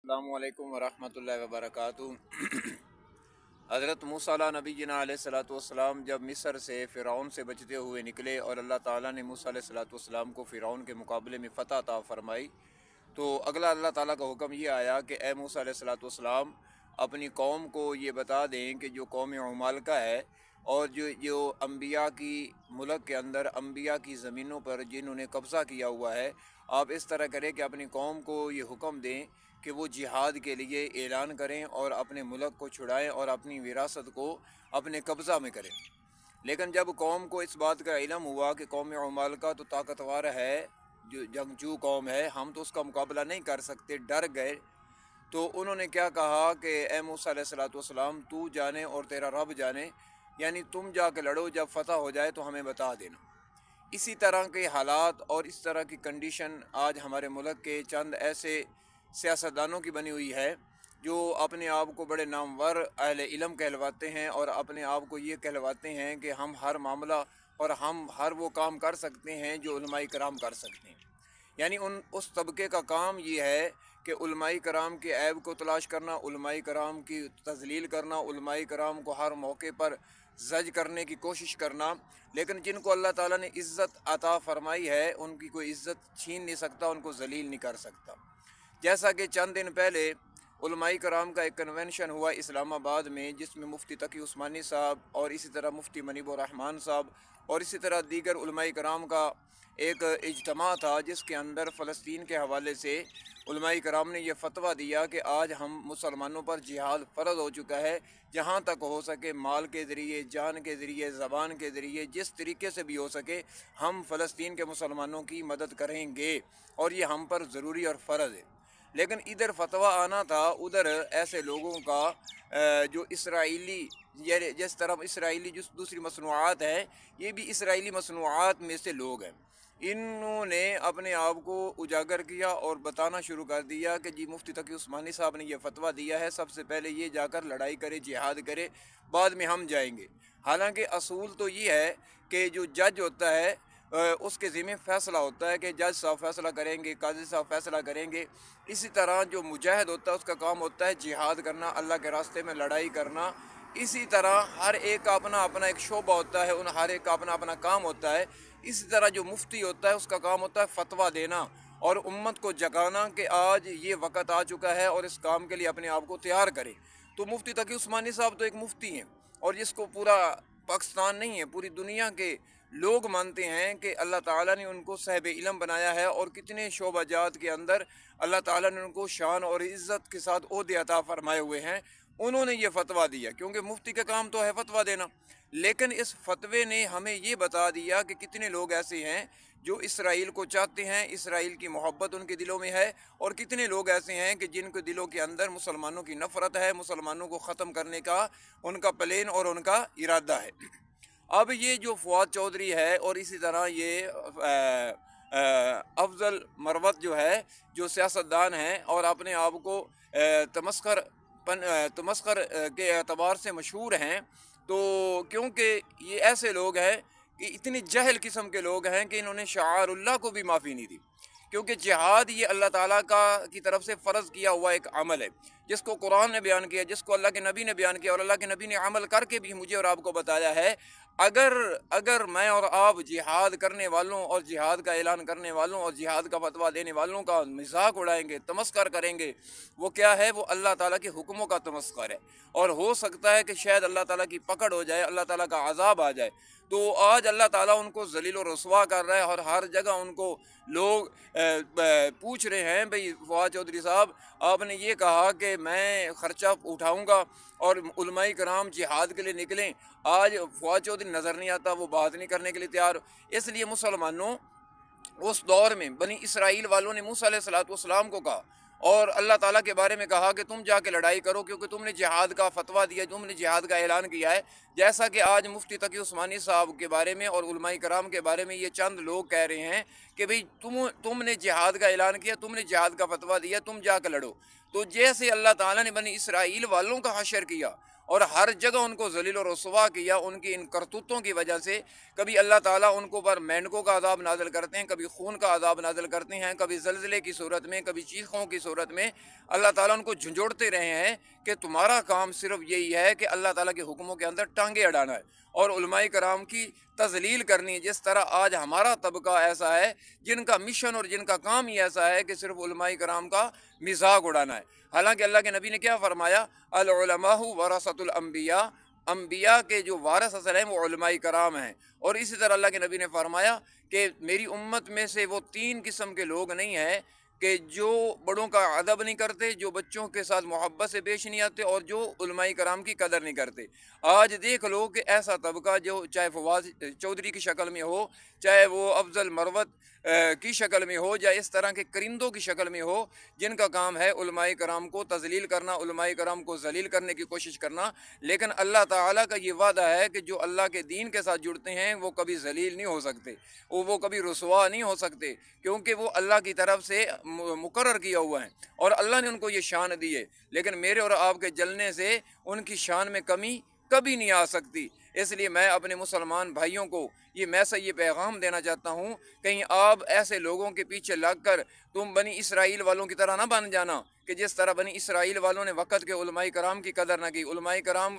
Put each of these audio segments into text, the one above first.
अस्सलामु अलैकुम वरहमतुल्लाहि वबरकातुहू। हज़रत मूसा नबीना अलैहिस्सलाम जब मिस्र से फ़िरौन से बचते हुए निकले और अल्लाह ताला ने मूसा अलैहिस्सलाम को फ़िरौन के मुकाबले में फ़तह अता फरमाई, तो अगला अल्लाह ताला का हुक्म ये आया कि ए मूसा अलैहिस्सलाम अपनी कौम को ये बता दें कि जो कौम उमालका है और जो जो अम्बिया की मुल्क के अंदर अम्बिया की ज़मीनों पर जिन्होंने कब्ज़ा किया हुआ है, आप इस तरह करें कि अपनी कौम को ये हुक्म दें कि वो जिहाद के लिए ऐलान करें और अपने मुल्क को छुड़ाएं और अपनी विरासत को अपने कब्ज़ा में करें। लेकिन जब कौम को इस बात का इल्म हुआ कि कौम उमालका तो ताकतवर है, जो जंगजू कौम है, हम तो उसका मुकाबला नहीं कर सकते, डर गए। तो उन्होंने क्या कहा कि ए मूसा अलैहिस्सलाम तू जाने और तेरा रब जाने, यानी तुम जाके लड़ो, जब फतह हो जाए तो हमें बता देना। इसी तरह के हालात और इस तरह की कंडीशन आज हमारे मुल्क के चंद ऐसे सियासतदानों की बनी हुई है जो अपने आप को बड़े नामवर अहले इल्म कहलवाते हैं और अपने आप को ये कहलवाते हैं कि हम हर मामला और हम हर वो काम कर सकते हैं जो उलमाए कराम कर सकते हैं। यानी उस तबके का काम ये है कि उलमाए कराम के ऐब को तलाश करना, उलमाए कराम की तजलील करना, उलमाए कराम को हर मौके पर जज करने की कोशिश करना। लेकिन जिनको अल्लाह ताला ने इज़्ज़त अता फरमाई है उनकी कोई इज़्ज़त छीन नहीं सकता, उनको जलील नहीं कर सकता। जैसा कि चंद दिन पहले उलमाई कराम का एक कन्वेंशन हुआ इस्लामाबाद में, जिसमें मुफ्ती तकी उस्मानी साहब और इसी तरह मुफ्ती मनीबुर रहमान साहब और इसी तरह दीगर उलमाई कराम का एक इज्तमा था, जिसके अंदर फ़लस्तीन के हवाले से उलमाई कराम ने यह फ़तवा दिया कि आज हम मुसलमानों पर जिहाद फ़र्ज़ हो चुका है, जहाँ तक हो सके माल के ज़रिए, जान के ज़रिए, ज़बान के ज़रिए, जिस तरीके से भी हो सके हम फ़लस्तीन के मुसलमानों की मदद करेंगे और ये हम पर ज़रूरी और फ़र्ज़ है। लेकिन इधर फतवा आना था, उधर ऐसे लोगों का जो इसराइली, ये जिस तरह इसराइली जो दूसरी मसनूआत है, ये भी इसराइली मसनूआत में से लोग हैं। इन्होंने अपने आप को उजागर किया और बताना शुरू कर दिया कि जी मुफ्ती तकी उस्मानी साहब ने यह फतवा दिया है, सबसे पहले ये जाकर लड़ाई करे, जिहाद करे, बाद में हम जाएंगे। हालांकि असूल तो ये है कि जो जज होता है उसके ज़िम्मे फ़ैसला होता है कि जज साहब फ़ैसला करेंगे, काजी साहब फ़ैसला करेंगे। इसी तरह जो मुजाहिद होता है उसका काम होता है जिहाद करना, अल्लाह के रास्ते में लड़ाई करना। इसी तरह हर एक का अपना अपना एक शोबा होता है, उन हर एक का अपना अपना काम होता है। इसी तरह जो मुफ्ती होता है उसका काम होता है फ़तवा देना और उम्मत को जगाना कि आज ये वक़्त आ चुका है और इस काम के लिए अपने आप को तैयार करें। तो मुफ्ती तकी उस्मानी साहब तो एक मुफ्ती हैं और जिसको पूरा पाकिस्तान नहीं है, पूरी दुनिया के लोग मानते हैं कि अल्लाह ताला ने उनको साहिब इल्म बनाया है और कितने शोबाजात के अंदर अल्लाह ताला ने उनको शान और इज़्ज़त के साथ ओहदे अता फरमाए हुए हैं। उन्होंने ये फ़तवा दिया, क्योंकि मुफ्ती का काम तो है फ़तवा देना। लेकिन इस फतवे ने हमें ये बता दिया कि कितने लोग ऐसे हैं जो इसराइल को चाहते हैं, इसराइल की मोहब्बत उनके दिलों में है, और कितने लोग ऐसे हैं कि जिनके दिलों के अंदर मुसलमानों की नफ़रत है, मुसलमानों को ख़त्म करने का उनका प्लान और उनका इरादा है। अब ये जो फवाद चौधरी है और इसी तरह ये अफजल मरवत जो है, जो सियासतदान हैं और अपने आप को तमस्कर के एतबार से मशहूर हैं, तो क्योंकि ये ऐसे लोग हैं कि इतनी जहल किस्म के लोग हैं कि इन्होंने शाअरुल्लाह को भी माफ़ी नहीं दी। क्योंकि जिहाद ये अल्लाह ताला का की तरफ से फ़र्ज़ किया हुआ एक अमल है, जिसको कुरान ने बयान किया, जिसको अल्लाह के नबी ने बयान किया और अल्लाह के नबी ने अमल करके भी मुझे और आपको बताया है। अगर अगर मैं और आप जिहाद करने वालों और जिहाद का ऐलान करने वालों और जिहाद का फतवा देने वालों का मजाक उड़ाएंगे, तमस्कर करेंगे, वो क्या है, वो अल्लाह ताला के हुक्मों का तमस्कर है। और हो सकता है कि शायद अल्लाह ताला की पकड़ हो जाए, अल्लाह ताला का अजाब आ जाए। तो आज अल्लाह ताला उनको जलील और रसवा कर रहा है और हर जगह उनको लोग पूछ रहे हैं, भाई फवाद चौधरी साहब आपने ये कहा कि मैं ख़र्चा उठाऊंगा और उलमाई कराम जिहाद के लिए निकलें। आज फवाद चौधरी नज़र नहीं आता, वो बात नहीं करने के लिए तैयार। इसलिए मुसलमानों, उस दौर में बनी इसराइल वालों ने मूसा अलैहिस्सलाम को कहा और अल्लाह ताला के बारे में कहा कि तुम जाके लड़ाई करो, क्योंकि तुमने जिहाद का फतवा दिया, तुमने जिहाद का ऐलान किया है। जैसा कि आज मुफ्ती तकी उस्मानी साहब के बारे में और उलमाए कराम के बारे में ये चंद लोग कह रहे हैं कि भाई तुमने जिहाद का ऐलान किया, तुमने जिहाद का फतवा दिया, तुम जाकर लड़ो। तो जैसे अल्लाह ताला ने बनी इसराइल वालों का हशर किया اور ہر جگہ ان کو ذلیل و رسوا کیا ان کی ان کرتوتوں کی وجہ سے۔ کبھی اللہ تعالیٰ ان کو پر مینڈکوں کا عذاب نازل کرتے ہیں، کبھی خون کا عذاب نازل کرتے ہیں، کبھی زلزلے کی صورت میں، کبھی چیخوں کی صورت میں۔ اللہ تعالیٰ ان کو جھنجھوڑتے رہے ہیں کہ تمہارا کام صرف یہی ہے کہ اللہ تعالیٰ کے حکموں کے اندر ٹانگیں اڑانا ہے اور علماء کرام کی تذلیل کرنی ہے۔ جس طرح آج ہمارا طبقہ ایسا ہے جن کا مشن اور جن کا کام ہی ایسا ہے کہ صرف علماء کرام کا مذاق اڑانا ہے۔ حالانکہ اللہ کے نبی نے کیا فرمایا؟ العلماء ورثۃ الانبیاء، انبیاء کے جو وارث اصل ہیں وہ علماء کرام ہیں۔ اور اسی طرح اللہ کے نبی نے فرمایا کہ میری امت میں سے وہ 3 قسم کے لوگ نہیں ہیں کہ جو بڑوں کا ادب نہیں کرتے، جو بچوں کے ساتھ محبت سے پیش نہیں آتے، اور جو علماء کرام کی قدر نہیں کرتے۔ آج دیکھ لو کہ ایسا طبقہ جو چاہے فواز چودھری کی شکل میں ہو، چاہے وہ افضل مروت کی شکل میں ہو، یا اس طرح کے کرندوں کی شکل میں ہو، جن کا کام ہے علماء کرام کو تذلیل کرنا، علماء کرام کو ذلیل کرنے کی کوشش کرنا۔ لیکن اللہ تعالیٰ کا یہ وعدہ ہے کہ جو اللہ کے دین کے ساتھ جڑتے ہیں وہ کبھی ذلیل نہیں ہو سکتے، وہ کبھی رسوا نہیں ہو سکتے، کیونکہ وہ اللہ کی طرف سے مقرر کیا ہوا ہے اور اللہ نے ان کو یہ شان دی ہے۔ لیکن میرے اور آپ کے جلنے سے ان کی شان میں کمی کبھی نہیں آ سکتی۔ اس لیے میں اپنے مسلمان بھائیوں کو یہ پیغام دینا چاہتا ہوں، کہیں آپ ایسے لوگوں کے پیچھے لگ کر تم بنی اسرائیل والوں کی طرح نہ بن جانا کہ جس طرح بنی اسرائیل والوں نے وقت کے علماء کرام کی قدر نہ کی، علماء کرام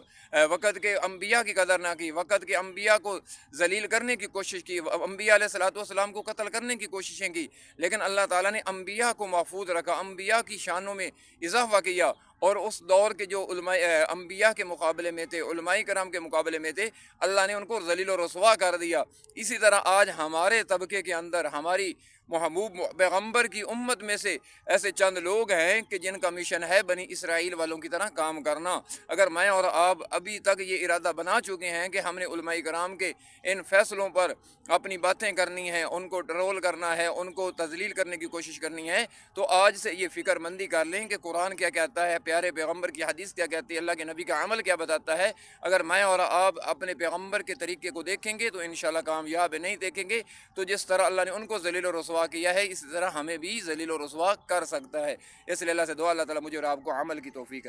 وقت کے انبیاء کی قدر نہ کی، وقت کے انبیاء کو ذلیل کرنے کی کوشش کی، انبیاء علیہ الصلوۃ والسلام کو قتل کرنے کی کوششیں کی۔ لیکن اللہ تعالیٰ نے انبیاء کو محفوظ رکھا، انبیاء کی شانوں میں اضافہ کیا، اور اس دور کے جو علماء انبیاء کے مقابلے میں تھے، علماء کرام کے مقابلے میں تھے، اللہ نے ان کو ذلیل و رسوا کر دیا۔ اسی طرح آج ہمارے طبقے کے اندر ہماری محبوب پیغمبر کی امت میں سے ایسے چند لوگ ہیں کہ جن کا مشن ہے بنی اسرائیل والوں کی طرح کام کرنا۔ اگر میں اور آپ ابھی تک یہ ارادہ بنا چکے ہیں کہ ہم نے علماء کرام کے ان فیصلوں پر اپنی باتیں کرنی ہیں، ان کو ٹرول کرنا ہے، ان کو تذلیل کرنے کی کوشش کرنی ہے، تو آج سے یہ فکر مندی کر لیں کہ قرآن کیا کہتا ہے، پیارے پیغمبر کی حدیث کیا کہتی ہے، اللہ کے نبی کا عمل کیا بتاتا ہے۔ اگر میں اور آپ اپنے پیغمبر کے طریقے کو دیکھیں گے تو انشاءاللہ کامیاب نہیں دیکھیں گے۔ تو جس طرح اللہ نے ان کو ذلیل و رسوا کیا ہے، اسی طرح ہمیں بھی ذلیل و رسوا کر سکتا ہے۔ اس لیے اللہ سے دعا، اللہ تعالیٰ مجھے اور آپ کو عمل کی توفیق